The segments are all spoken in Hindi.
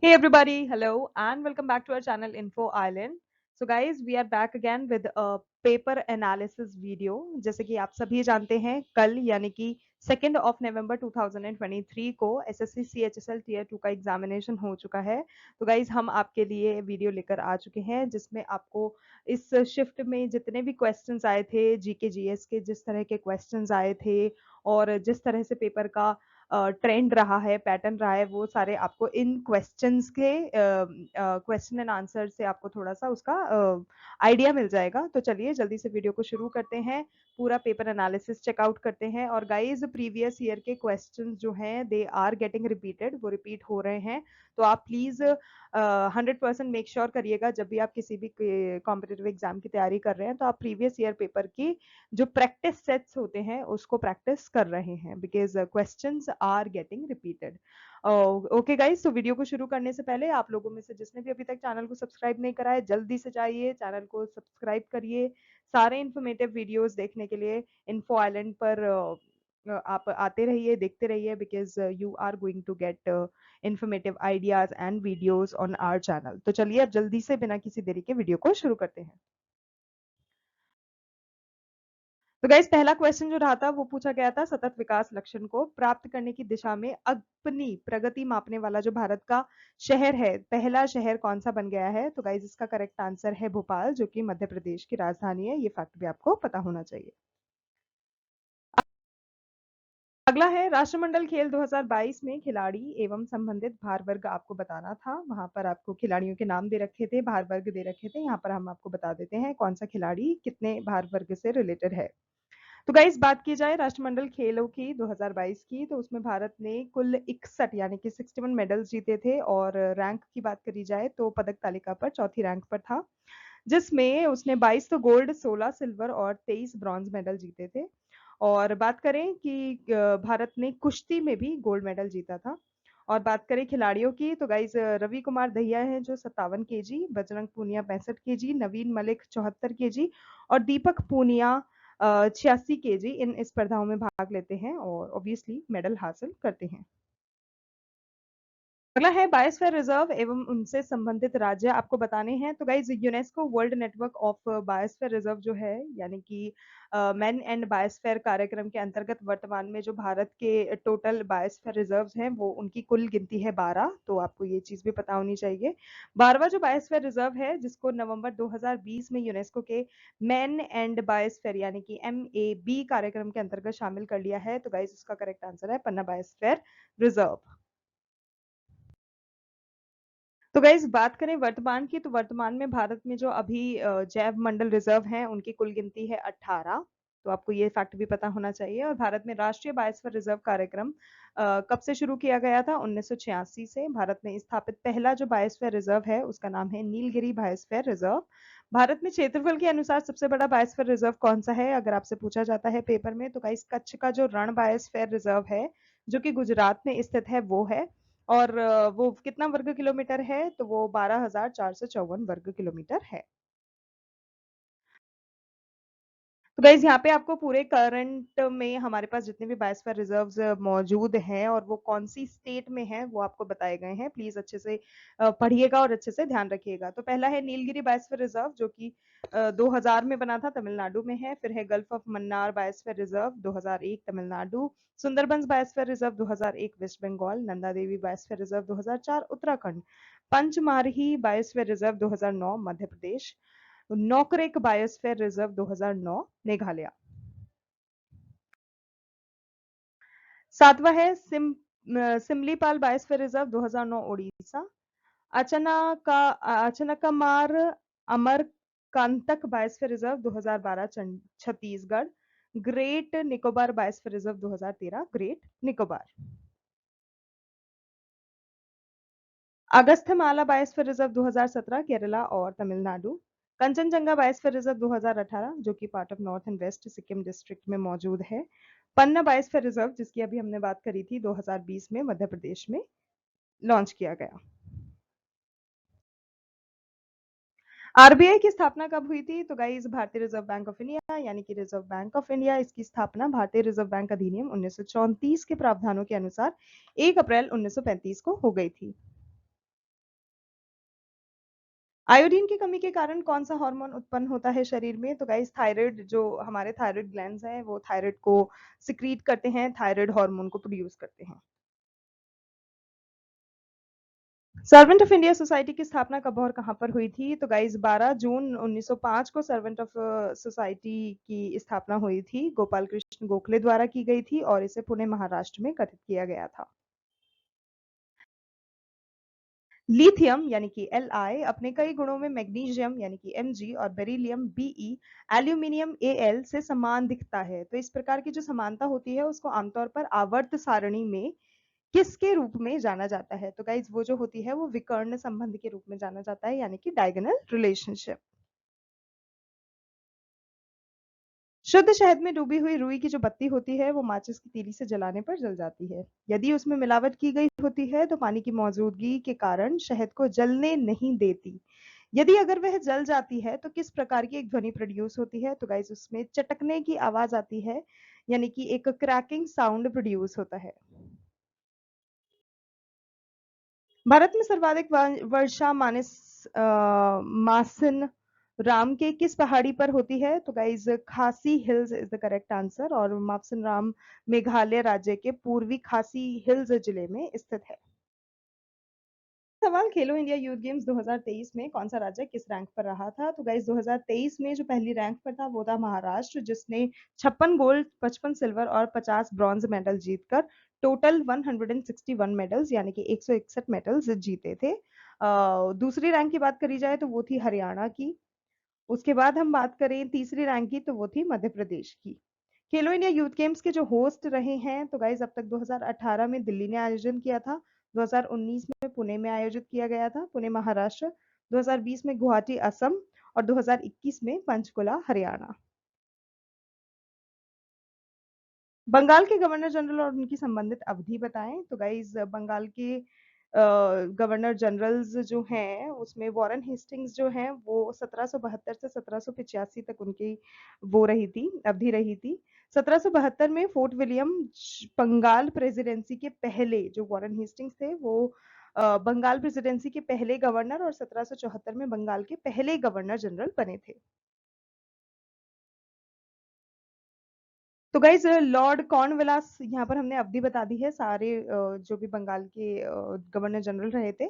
Hey everybody, hello and welcome back to our channel Info Island. So guys, we are back again with a paper analysis video. जैसे कि आप सभी जानते हैं कल यानी कि 2nd of November 2023 को SSC CHSL Tier 2 का एग्जामिनेशन हो चुका है। तो गाइज हम आपके लिए वीडियो लेकर आ चुके हैं जिसमें आपको इस शिफ्ट में जितने भी क्वेश्चंस आए थे जीके जीएस के जिस तरह के क्वेश्चंस आए थे और जिस तरह से पेपर का ट्रेंड रहा है पैटर्न रहा है वो सारे आपको इन क्वेश्चंस के क्वेश्चन एंड आंसर से आपको थोड़ा सा उसका आइडिया मिल जाएगा। तो चलिए जल्दी से वीडियो को शुरू करते हैं, पूरा पेपर एनालिसिस चेकआउट करते हैं। और गाइज प्रीवियस ईयर के क्वेश्चंस जो हैं दे आर गेटिंग रिपीटेड, वो रिपीट हो रहे हैं। तो आप प्लीज 100% मेक श्योर करिएगा जब भी आप किसी भी कॉम्पिटेटिव एग्जाम की तैयारी कर रहे हैं तो आप प्रीवियस ईयर पेपर की जो प्रैक्टिस सेट्स होते हैं उसको प्रैक्टिस कर रहे हैं because questions are getting repeated. Okay guys, तो वीडियो को शुरू करने से पहले आप लोगों में से जिसने भी अभी तक चैनल को सब्सक्राइब नहीं करा है जल्दी से जाइए चैनल को सब्सक्राइब करिए। सारे इंफॉर्मेटिव वीडियोस देखने के लिए इन्फो आइलैंड पर आप आते रहिए, देखते रहिए because you are going to get informative ideas and videos on our channel. तो चलिए अब जल्दी से बिना किसी देरी के वीडियो को शुरू करते हैं। तो गाइस पहला क्वेश्चन जो रहा था वो पूछा गया था सतत विकास लक्ष्य को प्राप्त करने की दिशा में अपनी प्रगति मापने वाला जो भारत का शहर है, पहला शहर कौन सा बन गया है? तो गाइस इसका करेक्ट आंसर है भोपाल, जो कि मध्य प्रदेश की राजधानी है। ये फैक्ट भी आपको पता होना चाहिए। अगला है राष्ट्रमंडल खेल 2022 में खिलाड़ी एवं संबंधित भार वर्ग आपको बताना था। वहां पर आपको खिलाड़ियों के नाम दे रखे थे, भार वर्ग दे रखे थे। यहाँ पर हम आपको बता देते हैं कौन सा खिलाड़ी कितने भार वर्ग से रिलेटेड है। तो गाइस बात की जाए राष्ट्रमंडल खेलों की 2022 की, तो उसमें भारत ने कुल 61 यानी कि 61 मेडल्स जीते थे। और रैंक की बात करी जाए तो पदक तालिका पर चौथी रैंक पर था, जिसमें उसने 22 तो गोल्ड, 16 सिल्वर और 23 ब्रॉन्ज मेडल जीते थे। और बात करें कि भारत ने कुश्ती में भी गोल्ड मेडल जीता था। और बात करें खिलाड़ियों की तो गाइज रवि कुमार दहिया हैं जो 57 kg, बजरंग पूनिया 65 kg, नवीन मलिक 74 kg और दीपक पूनिया 86 kg इन स्पर्धाओं में भाग लेते हैं और ऑब्वियसली मेडल हासिल करते हैं। अगला है बायोस्फीयर रिजर्व एवं उनसे संबंधित राज्य आपको बताने हैं। तो guys UNESCO world network of biosphere reserve जो है यानी कि मैन एंड बायोस्फीयर कार्यक्रम के अंतर्गत वर्तमान में जो भारत के टोटल बायोस्फीयर रिजर्व्स हैं वो उनकी कुल गिनती है 12। तो आपको ये चीज भी पता होनी चाहिए। 12वां जो बायोस्फीयर रिजर्व है जिसको नवंबर 2020 में यूनेस्को के मैन एंड बायोस्फीयर यानी कि MAB कार्यक्रम के अंतर्गत शामिल कर लिया है। तो गाइज उसका करेक्ट आंसर है पन्ना बायोस्फीयर रिजर्व। तो गाइज बात करें वर्तमान की, तो वर्तमान में भारत में जो अभी जैव मंडल रिजर्व हैं उनकी कुल गिनती है 18। तो आपको ये फैक्ट भी पता होना चाहिए। और भारत में राष्ट्रीय बायोस्फीयर रिजर्व कार्यक्रम कब से शुरू किया गया था? 1986 से। भारत में स्थापित पहला जो बायोस्फीयर रिजर्व है उसका नाम है नीलगिरी बायोस्फीयर रिजर्व। भारत में क्षेत्रफल के अनुसार सबसे बड़ा बायोस्फीयर रिजर्व कौन सा है अगर आपसे पूछा जाता है पेपर में? तो गाइस कच्छ का जो रण बायोस्फीयर रिजर्व है जो कि गुजरात में स्थित है वो है। और वो कितना वर्ग किलोमीटर है? तो वो 12,454 वर्ग किलोमीटर है। तो गाइज यहाँ पे आपको पूरे करंट में हमारे पास जितने भी बायोस्फीयर रिजर्व्स मौजूद हैं और वो कौन सी स्टेट में है वो आपको बताए गए हैं। प्लीज अच्छे से पढ़िएगा और अच्छे से ध्यान रखिएगा। तो पहला है नीलगिरी बायोस्फीयर रिजर्व जो कि 2000 में बना था, तमिलनाडु में है। फिर है gulf of Mannar biosphere reserve 2001 Tamil Nadu. Sundarbans biosphere reserve 2001 west Bengal. Nanda Devi biosphere reserve 2004 Uttarakhand. Pachmarhi biosphere reserve 2009 Madhya Pradesh. Nokrek biosphere reserve 2009 Meghalaya. सातवां है Simlipal biosphere reserve 2009 Odisha. Achanakmar Amarkantak biosphere reserve 2012 Chhattisgarh. Great Nicobar biosphere reserve 2013 great Nicobar. Agasthyamala biosphere reserve 2017 Kerala और तमिलनाडु। कंचनजंगा बायोस्फीयर रिजर्व 2018 जो कि part of north and waste Sikkim district में मौजूद है। पन्ना बायोस्फीयर रिजर्व जिसकी अभी हमने बात करी थी 2020 में मध्य प्रदेश में लॉन्च किया गया। आरबीआई की स्थापना कब हुई थी? तो गाइस भारतीय रिजर्व बैंक ऑफ इंडिया यानी कि रिजर्व बैंक ऑफ इंडिया, इसकी स्थापना भारतीय रिजर्व बैंक अधिनियम 1934 के प्रावधानों के अनुसार 1 अप्रैल 1935 को हो गई थी। आयोडीन की कमी के कारण कौन सा हार्मोन उत्पन्न होता है शरीर में? तो गाइस थायराइड, जो हमारे थायराइड ग्लैंड्स हैं वो थायराइड को सिक्रीट करते हैं, थायराइड हार्मोन को प्रोड्यूस करते हैं। सर्वेंट ऑफ इंडिया सोसाइटी की स्थापना कब और कहां पर हुई थी? तो गाइस 12 जून 1905 को सर्वेंट ऑफ सोसाइटी की स्थापना हुई थी, गोपाल कृष्ण गोखले द्वारा की गई थी और इसे पुणे महाराष्ट्र में गठित किया गया था। लिथियम यानी कि Li अपने कई गुणों में मैग्नीशियम यानी कि Mg और बेरिलियम Be, एल्यूमिनियम Al से समान दिखता है। तो इस प्रकार की जो समानता होती है उसको आमतौर पर आवर्त सारणी में किसके रूप में जाना जाता है? तो गाइज वो जो होती है वो विकर्ण संबंध के रूप में जाना जाता है, यानी कि डायगोनल रिलेशनशिप। शुद्ध शहद में डूबी हुई रुई की जो बत्ती होती है वो माचिस की तीली से जलाने पर जल जाती है। यदि उसमें मिलावट की गई होती है तो पानी की मौजूदगी के कारण शहद को जलने नहीं देती। यदि अगर वह जल जाती है तो किस प्रकार की एक ध्वनि प्रोड्यूस होती है? तो गाइस उसमें चटकने की आवाज आती है, यानी कि एक क्रैकिंग साउंड प्रोड्यूस होता है। भारत में सर्वाधिक वर्षा मासिन राम के किस पहाड़ी पर होती है? तो गाइज खासी hills is the correct answer, और मापसन राम मेघालय राज्य के पूर्वी खासी हिल्स जिले में स्थित है। सवाल, खेलो इंडिया यूथ गेम्स 2023 में कौन सा राज्य किस रैंक पर रहा था? तो गाइस 2023 में जो पहली रैंक पर था वो था महाराष्ट्र, जिसने 56 गोल्ड, 55 सिल्वर और 50 ब्रॉन्ज मेडल जीतकर टोटल 161 मेडल्स यानी कि 161 मेडल्स जीते थे। दूसरी रैंक की बात करी जाए तो वो थी हरियाणा की। उसके बाद हम बात करें तीसरी रैंक की तो वो थी मध्य प्रदेश की। खेलो इंडिया यूथ गेम्स के जो होस्ट रहे हैं तो गाइज अब तक 2018 में दिल्ली ने आयोजन किया था, 2019 में पुणे में आयोजित किया गया था, पुणे महाराष्ट्र, 2020 में गुवाहाटी असम और 2021 में पंचकुला हरियाणा। बंगाल के गवर्नर जनरल और उनकी संबंधित अवधि बताएं। तो गाइज बंगाल के गवर्नर जनरल्स जो हैं उसमें वॉरेन हेस्टिंग्स जो हैं वो 1772 से 1785 तक उनकी वो रही थी, अवधि रही थी। 1772 में फोर्ट विलियम बंगाल प्रेसिडेंसी के पहले, जो वॉरेन हेस्टिंग्स थे वो बंगाल प्रेसिडेंसी के पहले गवर्नर, और 1774 में बंगाल के पहले गवर्नर जनरल बने थे। तो गाइज लॉर्ड कॉर्नवालिस, यहाँ पर हमने अवधि बता दी है सारे जो भी बंगाल के गवर्नर जनरल रहे थे।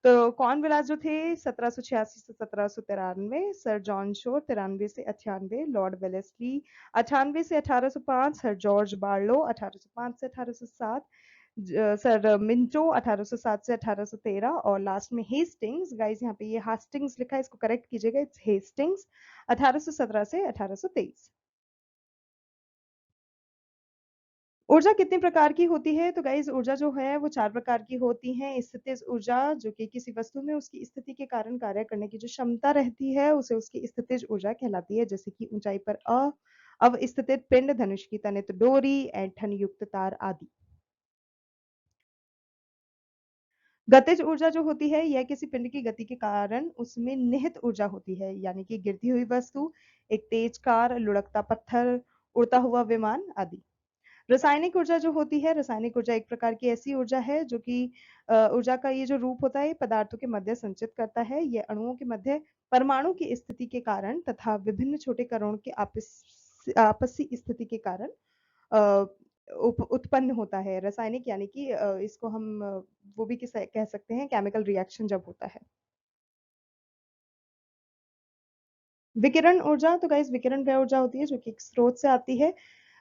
तो कॉर्नवालिस जो थे 1786 से 1793, सर जॉन शोर 93 से 98, लॉर्ड वेलेस्ली 98 से 1805, सर जॉर्ज बार्लो 1805 से 1807, सर मिंटो 1807 से 1813, और लास्ट में हेस्टिंग्स, गाइज यहाँ पे ये हास्टिंग्स लिखा है, इसको करेक्ट कीजिएगा, इट्स हेस्टिंग्स 1817 से 1823। ऊर्जा कितने प्रकार की होती है? तो गाइज ऊर्जा जो है वो 4 प्रकार की होती है। स्थितिज ऊर्जा, जो कि किसी वस्तु में उसकी स्थिति के कारण कार्य करने की जो क्षमता रहती है उसे उसकी स्थितिज ऊर्जा कहलाती है, जैसे कि ऊंचाई पर अवस्थित पिंड, धनुष की तनित डोरी, ऐंठन युक्त तार आदि। गतिज ऊर्जा जो होती है यह किसी पिंड की गति के कारण उसमें निहित ऊर्जा होती है, यानी कि गिरती हुई वस्तु, एक तेज कार, लुढ़कता पत्थर, उड़ता हुआ विमान आदि। रासायनिक ऊर्जा जो होती है, रासायनिक ऊर्जा एक प्रकार की ऐसी ऊर्जा है जो कि ऊर्जा का ये जो रूप होता है पदार्थों के मध्य संचित करता है। ये अणुओं के मध्य परमाणु की स्थिति के कारण तथा विभिन्न छोटे कणों के आपसी स्थिति के कारण उत्पन्न होता है। रासायनिक यानी कि इसको हम वो भी कह सकते हैं केमिकल रिएक्शन जब होता है। विकिरण ऊर्जा, तो गाइस विकिरण वह ऊर्जा होती है जो कि एक स्रोत से आती है,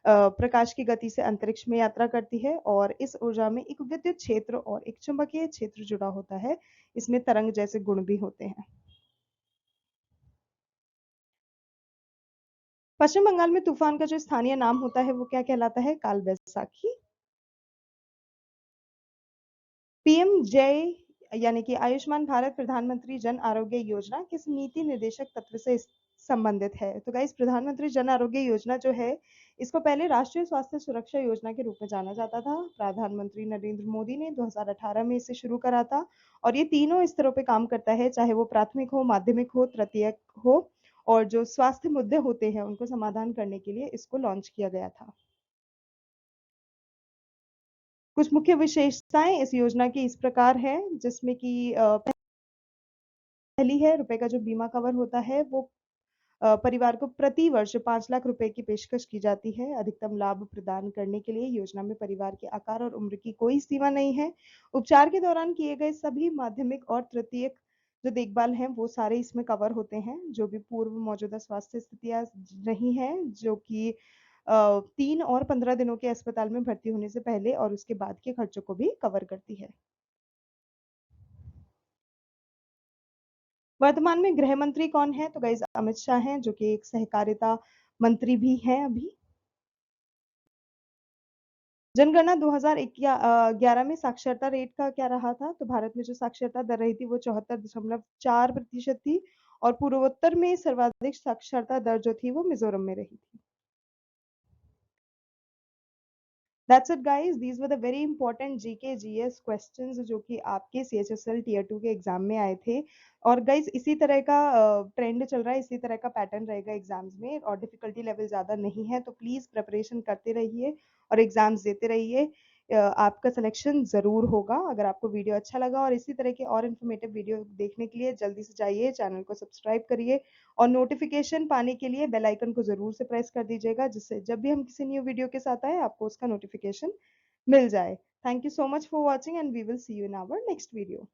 प्रकाश की गति से अंतरिक्ष में यात्रा करती है, और इस ऊर्जा में एक विद्युत क्षेत्र और एक चुंबकीय क्षेत्र जुड़ा होता है। इसमें तरंग जैसे गुण भी होते हैं। पश्चिम बंगाल में तूफान का जो स्थानीय नाम होता है वो क्या कहलाता है? काल बैसाखी। पीएम जय यानी कि आयुष्मान भारत प्रधानमंत्री जन आरोग्य योजना किस नीति निर्देशक तत्व से संबंधित है? तो गाइस प्रधानमंत्री जन आरोग्य योजना जो है इसको पहले राष्ट्रीय स्वास्थ्य सुरक्षा योजना के रूप में जाना जाता था। प्रधानमंत्री नरेंद्र मोदी ने 2018 में इसे शुरू करा था, और ये तीनों स्तरों पे काम करता है, चाहे वो प्राथमिक हो, माध्यमिक हो, तृतीयक हो, और जो स्वास्थ्य मुद्दे होते हैं उनको समाधान करने के लिए इसको लॉन्च किया गया था। कुछ मुख्य विशेषताएं इस योजना की इस प्रकार है, जिसमें कि पहली है, रुपए का जो बीमा कवर होता है वो परिवार को प्रति वर्ष 5 लाख रुपए की पेशकश की जाती है। अधिकतम लाभ प्रदान करने के लिए योजना में परिवार के आकार और उम्र की कोई सीमा नहीं है। उपचार के दौरान किए गए सभी माध्यमिक और तृतीयक जो देखभाल हैं वो सारे इसमें कवर होते हैं। जो भी पूर्व मौजूदा स्वास्थ्य स्थितियां नहीं है, जो कि 3 और 15 दिनों के अस्पताल में भर्ती होने से पहले और उसके बाद के खर्चों को भी कवर करती है। वर्तमान में गृह मंत्री कौन है? तो गाइज अमित शाह हैं, जो कि एक सहकारिता मंत्री भी हैं अभी। जनगणना 2011 में साक्षरता रेट का क्या रहा था? तो भारत में जो साक्षरता दर रही थी वो 74.4% थी और पूर्वोत्तर में सर्वाधिक साक्षरता दर जो थी वो मिजोरम में रही थी। That's it guys, these were the very important GK GS questions जो कि आपके CHSL Tier 2 के एग्जाम में आए थे। और गाइज इसी तरह का ट्रेंड चल रहा है, इसी तरह का पैटर्न रहेगा एग्जाम्स में और डिफिकल्टी लेवल ज़्यादा नहीं है, तो प्लीज़ प्रिपरेशन करते रहिए और एग्जाम्स देते रहिए। आपका सिलेक्शन ज़रूर होगा। अगर आपको वीडियो अच्छा लगा और इसी तरह के और इन्फॉर्मेटिव वीडियो देखने के लिए जल्दी से जाइए, चैनल को सब्सक्राइब करिए और नोटिफिकेशन पाने के लिए बेल आइकन को ज़रूर से प्रेस कर दीजिएगा, जिससे जब भी हम किसी न्यू वीडियो के साथ आए आपको उसका नोटिफिकेशन मिल जाए। Thank you so much for watching and we will see you in our next video.